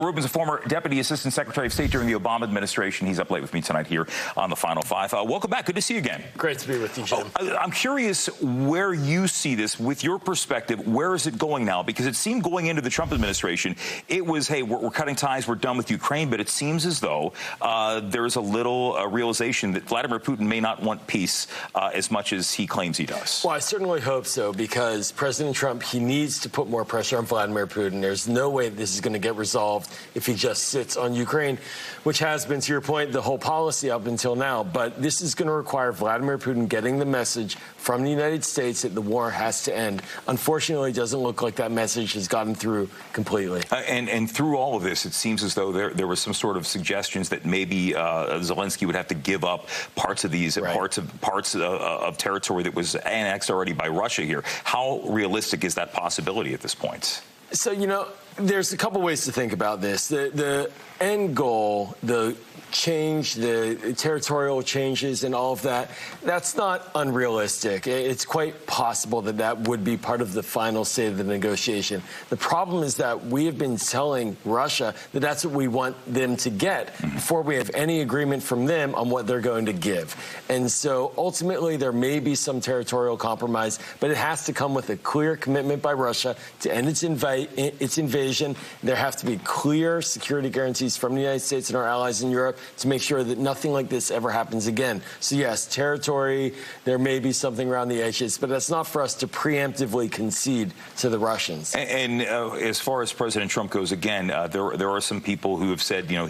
Rubin's a former Deputy Assistant Secretary of State during the Obama administration. He's up late with me tonight here on the Final Five. Welcome back. Good to see you again. Great to be with you, Jim. I'm curious where you see this with your perspective. Where is it going now? Because it seemed going into the Trump administration, it was, hey, we're cutting ties, we're done with Ukraine. But it seems as though there's a little realization that Vladimir Putin may not want peace as much as he claims he does. Well, I certainly hope so, because President Trump, he needs to put more pressure on Vladimir Putin. There's no way this is going to get resolved if he just sits on Ukraine, which has been, to your point, the whole policy up until now. But this is going to require Vladimir Putin getting the message from the United States that the war has to end. Unfortunately, it doesn't look like that message has gotten through completely. And through all of this, it seems as though there was some sort of suggestions that maybe Zelensky would have to give up parts of these, right, parts of territory that was annexed already by Russia here. How realistic is that possibility at this point? So, you know, there's a couple ways to think about this. The end goal, the change, the territorial changes and all of that, that's not unrealistic. It's quite possible that that would be part of the final state of the negotiation. The problem is that we have been telling Russia that that's what we want them to get before we have any agreement from them on what they're going to give. And so ultimately there may be some territorial compromise, but it has to come with a clear commitment by Russia to end its invasion. There have to be clear security guarantees from the United States and our allies in Europe to make sure that nothing like this ever happens again. So yes, territory, there may be something around the edges, but that's not for us to preemptively concede to the Russians. And as far as President Trump goes, again, there are some people who have said, you know,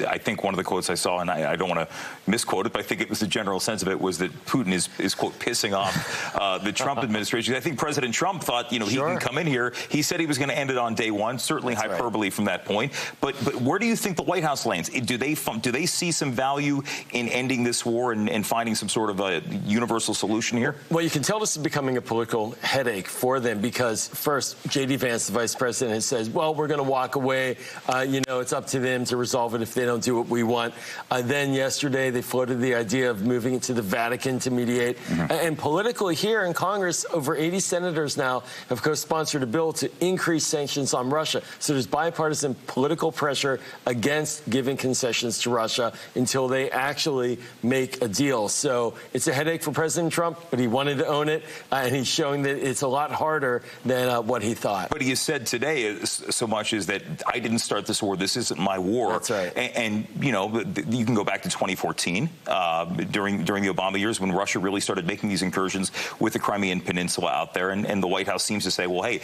I think one of the quotes I saw, and I don't want to misquote it, but I think it was the general sense of it, was that Putin is quote, pissing off the Trump administration. I think President Trump thought, you know, he can come in here. He said he was going to end it on day one, certainly that's hyperbole from that point. But where do you think the White House lands? Do they see some value in ending this war and finding some sort of a universal solution here? Well, you can tell this is becoming a political headache for them, because first, J.D. Vance, the vice president, says, well, we're going to walk away. You know, it's up to them to resolve it if they don't do what we want. Then yesterday, they floated the idea of moving it to the Vatican to mediate. And politically here in Congress, over 80 senators now have co-sponsored a bill to increase sanctions on Russia. So there's bipartisan political pressure against giving concessions to Russia until they actually make a deal. So it's a headache for President Trump, but he wanted to own it, and he's showing that it's a lot harder than what he thought. But he said today so much is that I didn't start this war. This isn't my war. That's right. And you know, you can go back to 2014 during the Obama years when Russia really started making these incursions with the Crimean Peninsula out there, and the White House seems to say, well, hey,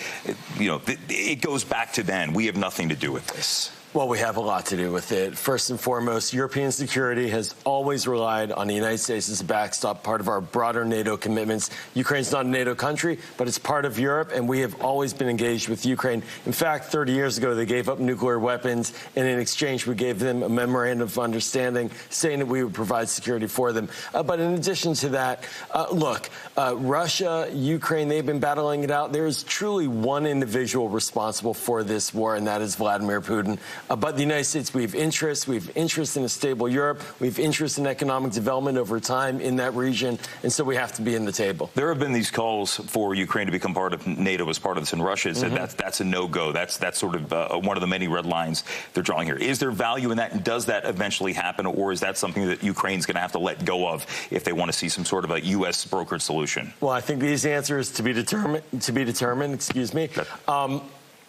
you know, it goes back to then. We have nothing to do with this. Well, we have a lot to do with it. First and foremost, European security has always relied on the United States as a backstop, part of our broader NATO commitments. Ukraine's not a NATO country, but it's part of Europe, and we have always been engaged with Ukraine. In fact, 30 years ago, they gave up nuclear weapons, and in exchange, we gave them a memorandum of understanding saying that we would provide security for them. But in addition to that, look, Russia, Ukraine, they've been battling it out. There is truly one individual responsible for this war, and that is Vladimir Putin. But the United States, we have interest. We have interest in a stable Europe. We have interest in economic development over time in that region. And so we have to be in the table. There have been these calls for Ukraine to become part of NATO as part of this, and Russia said that's a no-go. That's sort of one of the many red lines they're drawing here. Is there value in that, and does that eventually happen, or is that something that Ukraine's going to have to let go of if they want to see some sort of a U.S. brokered solution? Well, I think these answers to be determined. Excuse me.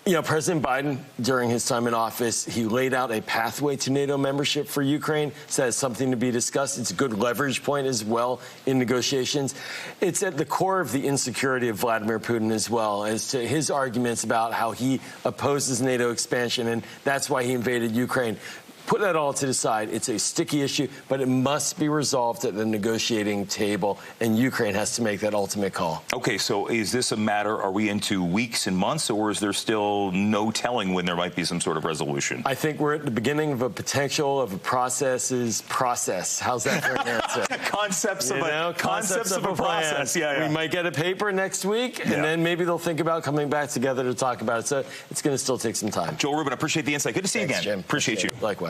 You know, President Biden, during his time in office, he laid out a pathway to NATO membership for Ukraine. So that's something to be discussed. It's a good leverage point as well in negotiations. It's at the core of the insecurity of Vladimir Putin as well, as to his arguments about how he opposes NATO expansion, and that's why he invaded Ukraine. Put that all to the side. It's a sticky issue, but it must be resolved at the negotiating table, and Ukraine has to make that ultimate call. Okay, so is this a matter, are we into weeks and months, or is there still no telling when there might be some sort of resolution? I think we're at the beginning of a potential of a process. How's that for an answer? Concepts of a process. Yeah. We might get a paper next week, and then maybe they'll think about coming back together to talk about it. So it's going to still take some time. Joel Rubin, I appreciate the insight. Good to see you again. Jim. Appreciate you. Likewise.